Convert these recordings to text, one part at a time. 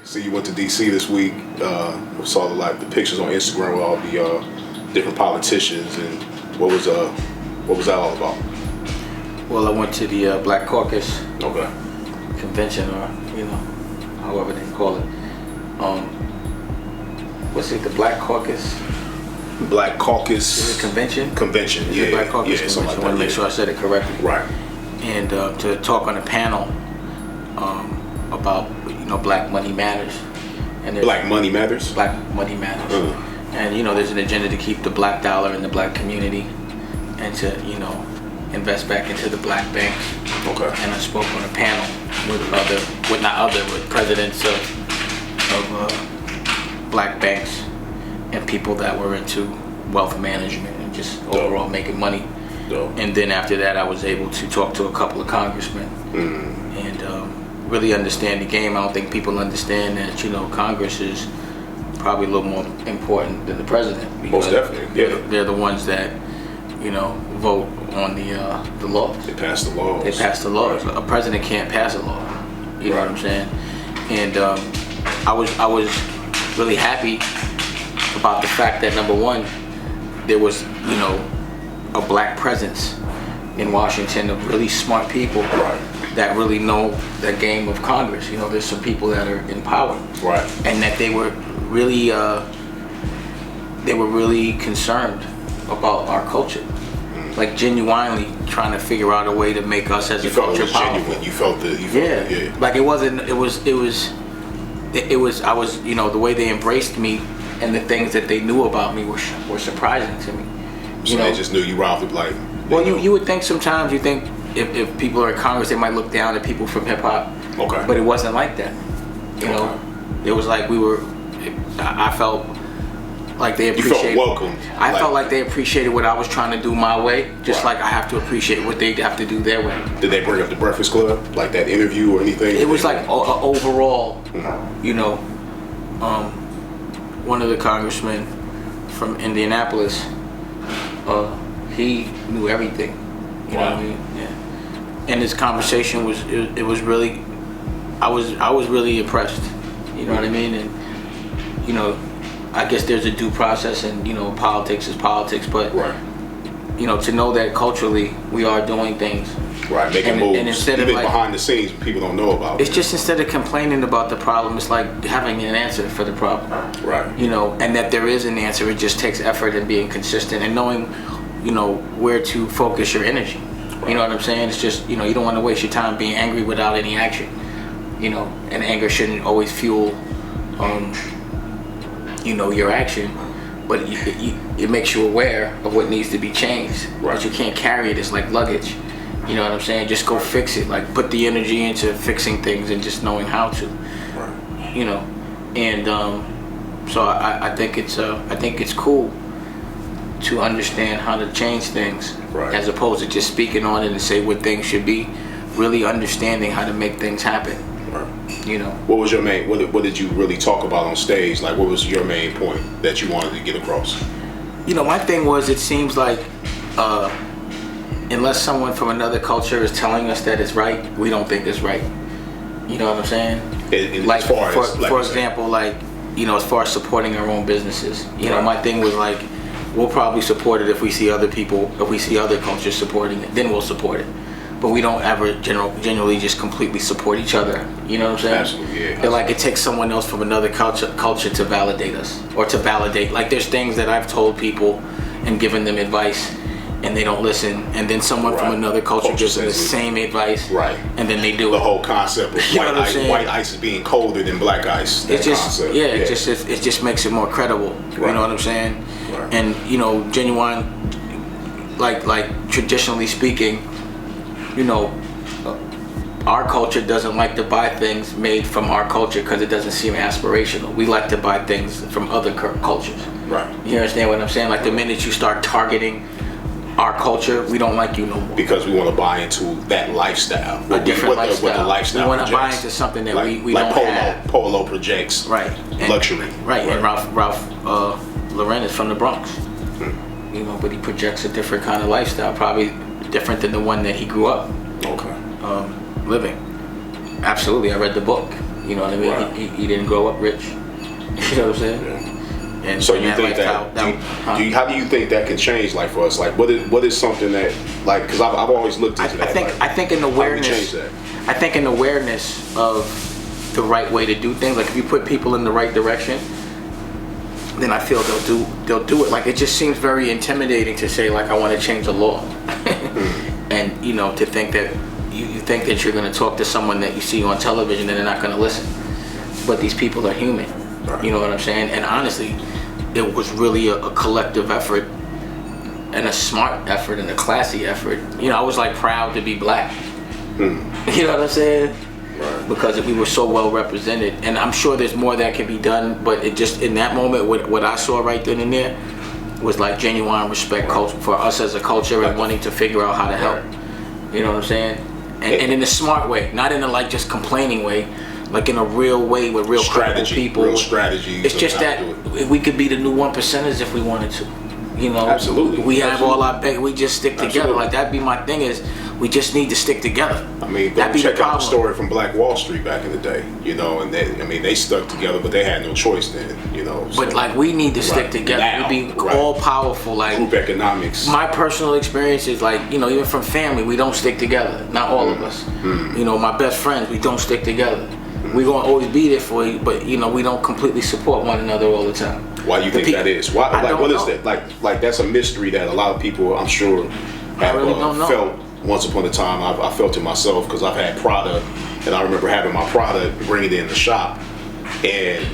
See, you went to D.C. this week. Saw the pictures on Instagram with all the different politicians, and what was that all about? Well, I went to the Black Caucus convention, or however they call it. What's it? The Black Caucus. Black Caucus. Is it convention? Convention. Yeah. Black Caucus convention. Like I want to make sure I said it correctly. Right. And to talk on a panel about Black Money Matters. And Black Money Matters. Black Money Matters. And there's an agenda to keep the black dollar in the black community, and to invest back into the black banks. Okay. And I spoke on a panel with presidents of black banks and people that were into wealth management and just overall making money. And then after that, I was able to talk to a couple of congressmen and really understand the game. I don't think people understand that Congress is probably a little more important than the president. Most definitely. Yeah. They're the ones that vote on the laws. They pass the laws. They pass the laws. Right. A president can't pass a law. You know what I'm saying? And I was really happy about the fact that, number one, there was a black presence in Washington of really smart people that really know the game of Congress. There's some people that are in power, and that they were really concerned about our culture. Like genuinely trying to figure out a way to make us as a culture powerful. Genuine. You felt it. Like it was I was the way they embraced me and the things that they knew about me were surprising to me. So they just knew you were out like. Well, you would think sometimes if people are in Congress, they might look down at people from hip hop. Okay. But it wasn't like that. It was like I felt like they appreciated. You felt welcomed. I felt like they appreciated what I was trying to do my way, just like I have to appreciate what they have to do their way. Did they bring up the Breakfast Club, like that interview or anything? It was like overall, one of the congressmen from Indianapolis, he knew everything. You know what I mean? Yeah. And this conversation was really, I was really impressed. You know what I mean? And I guess there's a due process, and politics is politics, but to know that culturally we are doing things, making moves, and instead even of behind the scenes, people don't know about it's just instead of complaining about the problem, it's like having an answer for the problem, and that there is an answer. It just takes effort and being consistent and knowing where to focus your energy. You know what I'm saying? It's just you don't want to waste your time being angry without any action. And anger shouldn't always fuel your action, but it makes you aware of what needs to be changed. But you can't carry it. It's like luggage. You know what I'm saying? Just go fix it. Like put the energy into fixing things and just knowing how to. And so I think it's cool to understand how to change things, as opposed to just speaking on it and say what things should be. Really understanding how to make things happen. What was your main? What did you really talk about on stage? Like, what was your main point that you wanted to get across? My thing was, it seems like unless someone from another culture is telling us that it's right, we don't think it's right. You know what I'm saying? Like, for example, as far as supporting our own businesses. My thing was like, we'll probably support it if we see other cultures supporting it, then we'll support it. But we don't ever generally just completely support each other. You know what I'm saying? Absolutely, yeah. Like it takes someone else from another culture to validate us, or to validate. Like there's things that I've told people and given them advice, and they don't listen, and then someone from another culture gives them the same advice, and then they do the whole concept of white ice is being colder than black ice. It just makes it more credible. You know what I'm saying? And genuine, like traditionally speaking. Our culture doesn't like to buy things made from our culture because it doesn't seem aspirational. We like to buy things from other cultures. You understand what I'm saying? Like the minute you start targeting our culture, we don't like you no more. Because we want to buy into that lifestyle. A different lifestyle. What the lifestyle we want to buy into something that we don't have. Polo projects luxury. And Ralph Lauren is from the Bronx. But he projects a different kind of lifestyle, probably different than the one that he grew up living. Absolutely, I read the book. You know what I mean? Right. He didn't grow up rich. You know what I'm saying? Yeah. And So you think lifestyle, how do you think that can change, like, for us? Like, what is something that, like, because I've always looked into that. I think an awareness. How do we change that? I think an awareness of the right way to do things. Like, if you put people in the right direction, then I feel they'll do it. Like, it just seems very intimidating to say, like, I want to change the law, and you know, to think that you think that you're going to talk to someone that you see on television and they're not going to listen. But these people are human. Right. You know what I'm saying? And honestly, it was really a collective effort and a smart effort and a classy effort. You know, I was like proud to be black. You know what I'm saying? Right. Because we were so well represented. And I'm sure there's more that can be done, but it just, in that moment, what I saw right then and there was like genuine respect for us as a culture and wanting to figure out how to help. You know what I'm saying? And in a smart way, not in a like just complaining way, like in a real way with real credible people. Real strategies. It's just that we could be the new 1%ers if we wanted to. You know, absolutely. We have all our we just stick together. Absolutely. Like, that'd be my thing, is we just need to stick together. I mean, that'd be check the out the problem. story from Black Wall Street back in the day, you know, and they stuck together, but they had no choice then, you know. So. But like, we need to stick together. Now, We'd be all powerful. Like, group economics. My personal experience is like, you know, even from family, we don't stick together. Not all of us. You know, my best friends, we don't stick together. We're gonna always be there for you, but you know, we don't completely support one another all the time. Why do you think that is? Why? Like, what is that? Like that's a mystery that a lot of people, I'm sure, have felt once upon a time. I felt it myself because I've had product, and I remember having my product, bringing it in the shop, and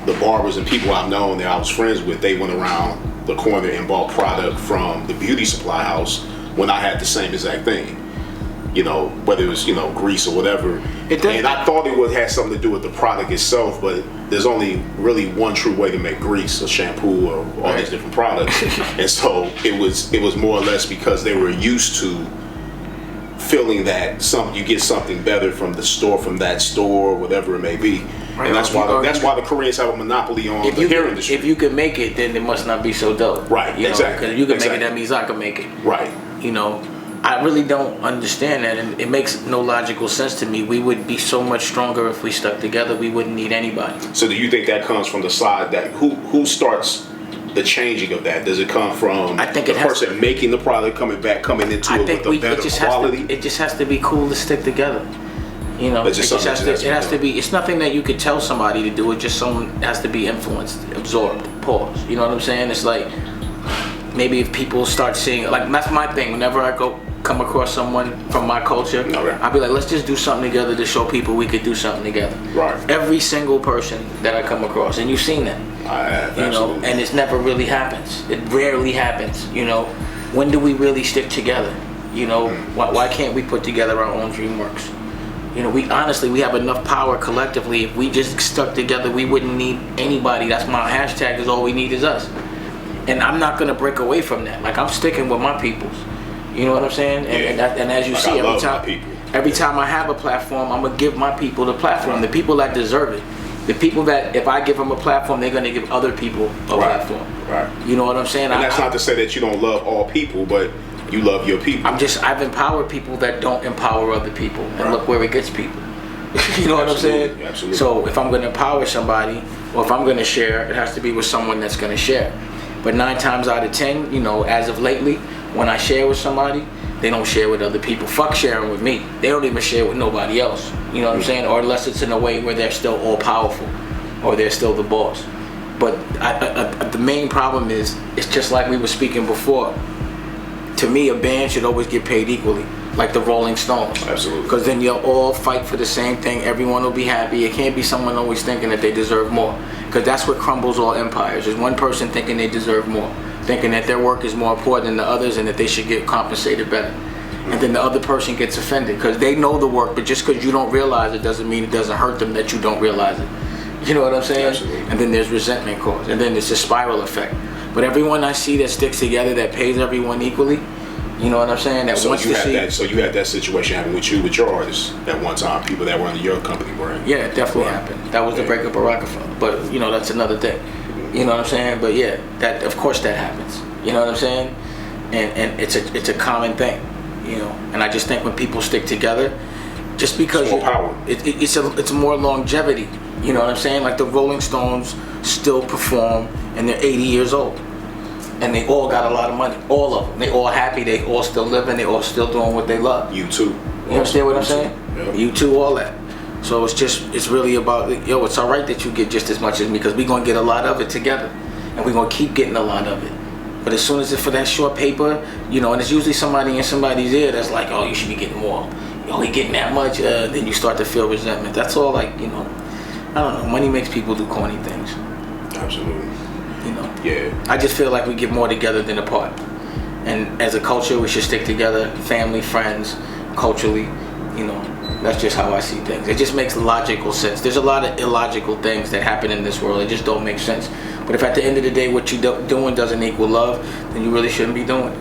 the barbers and people I've known that I was friends with, they went around the corner and bought product from the beauty supply house when I had the same exact thing. You know, whether it was, you know, grease or whatever. And I thought it would have something to do with the product itself, but there's only really one true way to make grease or shampoo or all these different products. And so it was more or less because they were used to feeling that you get something better from the store, from that store, whatever it may be. Right. And that's why the Koreans have a monopoly on the hair industry. If you can make it, then it must not be so dope. Right, exactly. Because if you can make it, that means I can make it. Right. You know, I really don't understand that, and it makes no logical sense to me. We would be so much stronger if we stuck together. We wouldn't need anybody. So do you think that comes from the side that who starts the changing of that? Does it come from the person making the product coming into it with a better quality? It just has to be cool to stick together. You know, it has to be. It's nothing that you could tell somebody to do. It just someone has to be influenced, absorbed, pause. You know what I'm saying? It's like, maybe if people start seeing, like, that's my thing. Whenever I come across someone from my culture, I'll be like, let's just do something together to show people we could do something together. Right. Every single person that I come across, and you've seen that. I have, you know, and it never really happens. It rarely happens. You know, when do we really stick together? You know, why can't we put together our own DreamWorks? You know, we have enough power collectively. If we just stuck together, we wouldn't need anybody. That's my hashtag, is all we need is us. And I'm not gonna break away from that. Like, I'm sticking with my peoples. You know what I'm saying? And as you see, every time I have a platform, I'm gonna give my people the platform. The people that deserve it. The people that, if I give them a platform, they're gonna give other people a platform. Right. You know what I'm saying? And that's not to say that you don't love all people, but you love your people. I've empowered people that don't empower other people, and look where it gets people. You know what I'm saying? Absolutely. So if I'm gonna empower somebody, or if I'm gonna share, it has to be with someone that's gonna share. But 9 times out of 10, you know, as of lately, when I share with somebody, they don't share with other people. Fuck sharing with me. They don't even share with nobody else. You know what I'm saying? Or unless it's in a way where they're still all powerful, or they're still the boss. But the main problem is, it's just like we were speaking before. To me, a band should always get paid equally, like the Rolling Stones. Absolutely. Because then you'll all fight for the same thing. Everyone will be happy. It can't be someone always thinking that they deserve more. Because that's what crumbles all empires. Is one person thinking they deserve more, thinking that their work is more important than the others and that they should get compensated better. And then the other person gets offended because they know the work, but just because you don't realize it doesn't mean it doesn't hurt them that you don't realize it. You know what I'm saying? Absolutely. And then there's resentment caused, and then it's a spiral effect. But everyone I see that sticks together, that pays everyone equally, you know what I'm saying? That wants to see. So you had that situation happen with your artists at one time, people that were under your company brand. Yeah, it definitely happened. That was the breakup of Rockefeller. But, you know, that's another thing. You know what I'm saying? But yeah, that, of course that happens. You know what I'm saying? And it's a common thing, you know. And I just think when people stick together, just because it's more power. It's more longevity. You know what I'm saying? Like the Rolling Stones still perform, and they're 80 years old, and they all got a lot of money. All of them. They all happy. They all still living. They all still doing what they love. You too. You understand what I'm saying? Yeah. You too. All that. So it's really about, it's all right that you get just as much as me, because we're gonna get a lot of it together, and we're gonna keep getting a lot of it. But as soon as it's for that short paper, and it's usually somebody in somebody's ear that's like, oh, you should be getting more. You only getting that much, then you start to feel resentment. That's all, like, I don't know. Money makes people do corny things. Absolutely. Yeah. I just feel like we get more together than apart. And as a culture, we should stick together, family, friends, culturally, That's just how I see things. It just makes logical sense. There's a lot of illogical things that happen in this world. It just don't make sense. But if at the end of the day what you're doing doesn't equal love, then you really shouldn't be doing it.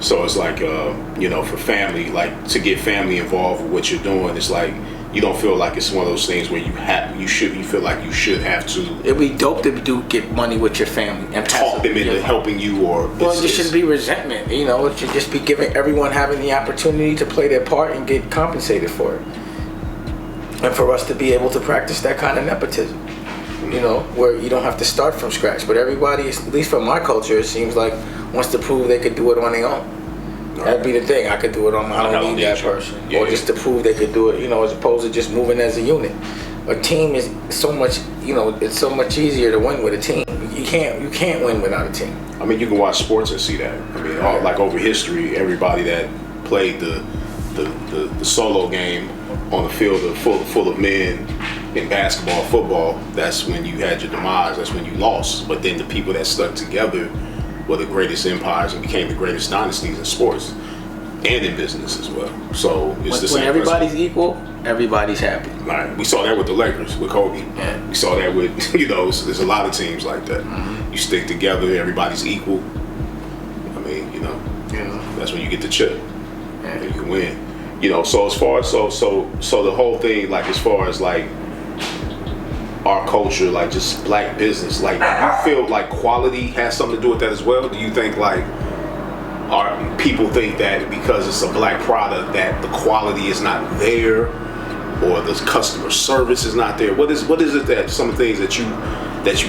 So it's like, for family, like to get family involved with what you're doing, it's like you don't feel like it's one of those things where you feel like you should have to. It'd be dope to get money with your family and talk them into helping you, or well, it shouldn't be resentment. It should just be giving everyone having the opportunity to play their part and get compensated for it, and for us to be able to practice that kind of nepotism. Where you don't have to start from scratch, but everybody, at least from my culture, it seems like wants to prove they could do it on their own. That'd be the thing. I could do it on my own. I don't need that person. Or just to prove they could do it, as opposed to just moving as a unit. A team is so much, it's so much easier to win with a team. You can't win without a team. I mean, you can watch sports and see that. I mean, like over history, everybody that played the solo game on the field full of men in basketball, football, that's when you had your demise. That's when you lost. But then the people that stuck together were the greatest empires and became the greatest dynasties in sports and in business as well. So it's the same. When everybody's equal, everybody's happy. Right. We saw that with the Lakers, with Kobe. Yeah. We saw that with, there's a lot of teams like that. Mm-hmm. You stick together, everybody's equal. I mean, that's when you get the chip. Yeah. And you can win. So as far as so the whole thing, like as far as like our culture, like just black business, like do you feel like quality has something to do with that as well? Do you think like our people think that because it's a black product that the quality is not there, or the customer service is not there? What is it that some things that you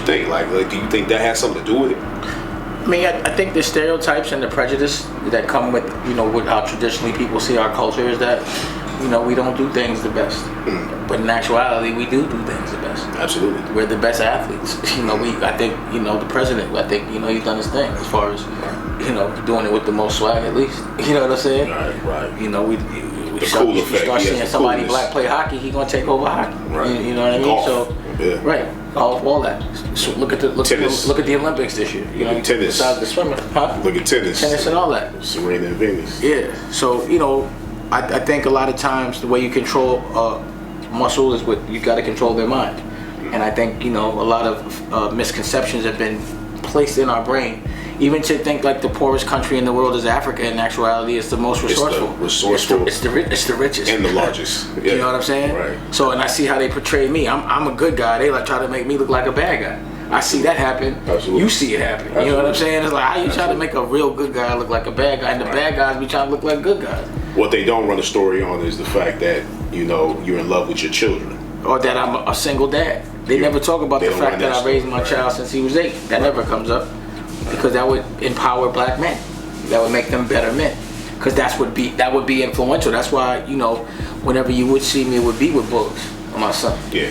think like do you think that has something to do with it? I mean, I think the stereotypes and the prejudice that come with with how traditionally people see our culture is that we don't do things the best. But in actuality, we do things the best. Absolutely. We're the best athletes. I think, the president, I think, he's done his thing as far as, doing it with the most swag at least. You know what I'm saying? Right. We start seeing somebody black play hockey, he's going to take over hockey. Right. You know what I mean? Golf. So, yeah. Right. All that. So look at the Olympics this year. Tennis. Besides the swimming. Huh? Look at tennis and all that. Serena and Venus. Yeah. So, I think a lot of times the way you control muscle is you got to control their mind. And I think, a lot of misconceptions have been placed in our brain. Even to think like the poorest country in the world is Africa, in actuality it's the most resourceful. It's the richest. And the largest. Yeah. You know what I'm saying? Right. So, and I see how they portray me. I'm a good guy. They like try to make me look like a bad guy. I see that happen. Absolutely. You see it happen. Absolutely. You know what I'm saying? It's like how you try to make a real good guy look like a bad guy, and the bad guys be trying to look like good guys. What they don't run a story on is the fact that, you're in love with your children. Or that I'm a single dad. They never talk about the fact that I raised my child since he was 8. That never comes up. Because that would empower black men. That would make them better men. Because that would be influential. That's why, whenever you would see me, it would be with Bullets, my son. Yeah.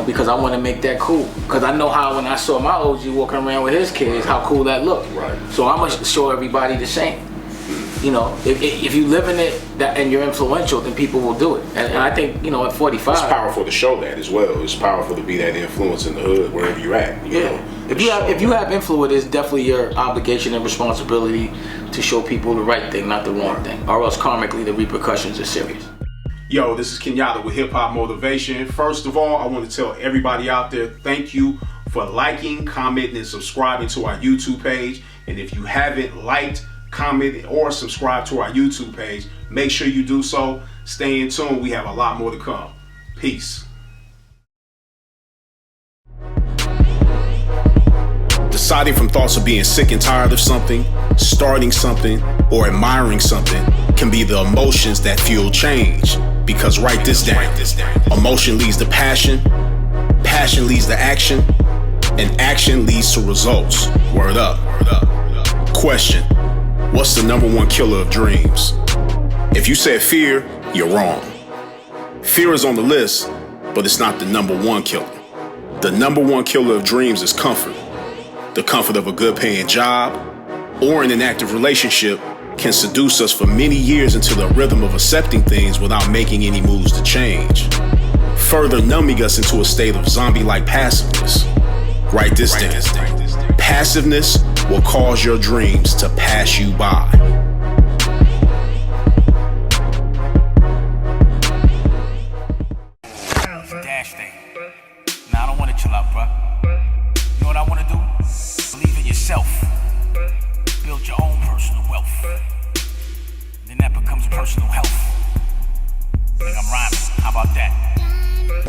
Because I want to make that cool. Because I know how when I saw my OG walking around with his kids, how cool that looked. Right. So I'm going to show everybody the same. If you live in it and you're influential, then people will do it. And I think, at 45. It's powerful to show that as well. It's powerful to be that influence in the hood, wherever you're at. You know? If you have influence, it's definitely your obligation and responsibility to show people the right thing, not the wrong thing. Or else karmically, the repercussions are serious. Yo, this is Kenyatta with Hip Hop Motivation. First of all, I want to tell everybody out there, thank you for liking, commenting, and subscribing to our YouTube page. And if you haven't liked, commented, or subscribed to our YouTube page, make sure you do so. Stay in tune. We have a lot more to come. Peace. The Deciding from thoughts of being sick and tired of something, starting something, or admiring something can be the emotions that fuel change. Because write this down. Emotion leads to passion, passion leads to action, and action leads to results. Word up. Question: what's the number one killer of dreams? If you said fear, you're wrong. Fear is on the list, but it's not the number one killer. The number one killer of dreams is comfort. The comfort of a good paying job or in an active relationship can seduce us for many years into the rhythm of accepting things without making any moves to change, further numbing us into a state of zombie-like passiveness. Write this down. Passiveness will cause your dreams to pass you by. Dash thing. Nah, I don't want to chill out, bro. You know what I want to do? Believe in yourself. Build your own personal wealth. Then that becomes personal health. Think I'm rhyming. How about that?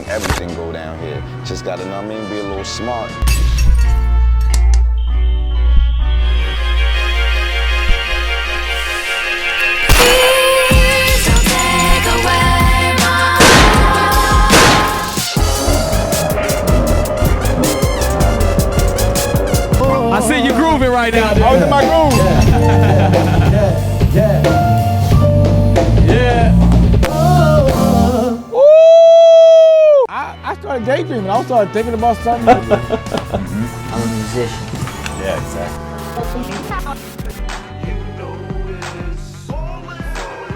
Everything go down here. Just gotta, know what I mean, be a little smart. I see you grooving right now. I was in my groove. Yeah. I started daydreaming. I started thinking about something. I'm a musician. Yeah, exactly.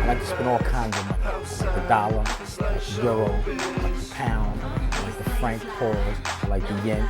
I like to spend all kinds of money. I like the dollar, I like the euro, I like the pound, I like the franc pause, I like the yen.